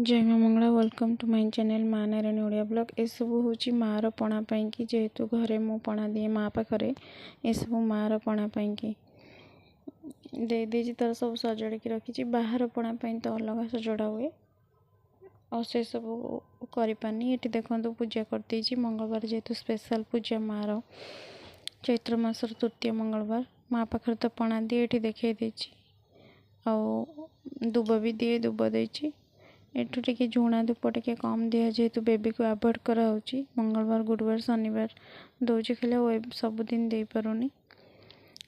जय माँ Mangala welcome to my channel माँ नारायणी ओडिया ब्लॉग। ए सब हूँ मार पणा कि जेहेतु घरे मु पणा दिए माँ पाखे ए सब मार पणा कि दे दे तर सब सजाड़ी रखी बाहर पणा तो अलग सजड़ा हुए और से सब करपानी। ये देखो पूजा कर मंगलवार जेहेतु स्पेशल पूजा मार चैत्र मासर तृतीय मंगलवार माँ पाखे तो पणा दिए ये देखे दुब भी दिए दुब देती एठू टे झुणा धूप टे कम दिया जेहेतु बेबी को अवॉइड कराऊँगी मंगलवार गुरुवार शनिवार दौर खाली सबुदिन दे पारुनी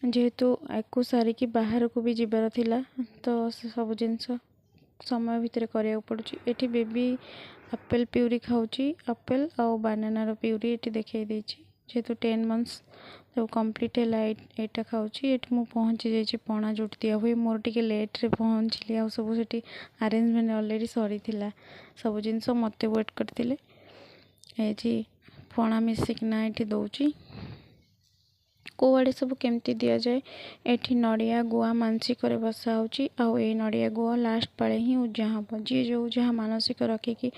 जेहेतु एको सारिकी बाहर को भी जीवार थिला तो सब जिनस समय भितर करिया पड़ुछि। एठी बेबी एप्पल प्यूरी खाऊची एप्पल और बानानार प्यूरी ये देखे जेहेतु 10 मंथ्स तो कम्प्लीट है यहाँ खाऊची। ये मुझे पहुँची जाइए पणा जो दिया हुए मोर टे लेट रे पहुँचली आ सब से आरेंजमेंट ऑलरेडी सरी सब जिनस मत वेट करते ये पणा मिसिकना ये दौची कौआड़े सब केमती दि जाए। ये नड़िया गुआ मानसिक बसा होची आउ ए नड़िया गुआ लास्ट पाले ही उजा हम जी जो जहाँ मानसिक रखिकी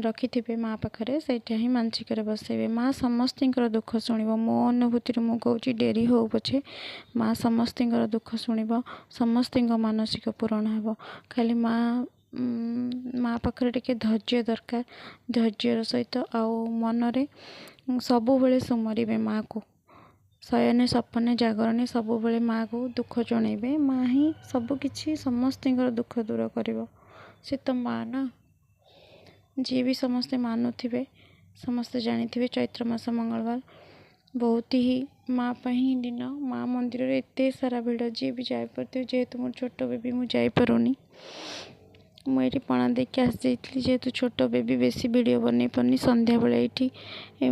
रखि थे माँ पाखे से ही मानसिक बसैबे। माँ समस्त दुख शुण मो अनुभूति मु कहूँ डेरी हो पछे माँ समस्त दुख शुण समस्त मानसिक पूरण हे खाली माँ माँ पाखे टे धैर्य दरकार धैर्यर सहित आउ मनरे सबुबले सुमरिबे माँ को शयने सपने जागरणे सब बेले माँ को दुख जणेबे। माँ ही सबकि समस्त दुख दूर कर से तो माँ ना जी भी समस्ते मानुवे समस्ते जानी चैत्र मास मंगलवार बहुत ही माँ ही दिन माँ मंदिर रे एते सारा भिड़ जी भी जापर जेहेतु मोर छोट बेबी मुझे पारुनी मुझे पणा देखी आसी जेहेतु छोट बेबी बेसी वीडियो बन पारनी संध्या बेले ये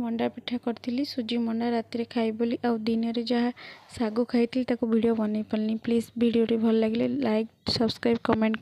मंडा पिठा करी सुजी मंडा राति खाई बोली आउ दिन में जहाँ सागु खाई वीडियो बन पारनी। प्लीज़ वीडियो भल लगे लाइक सब्सक्राइब कमेंट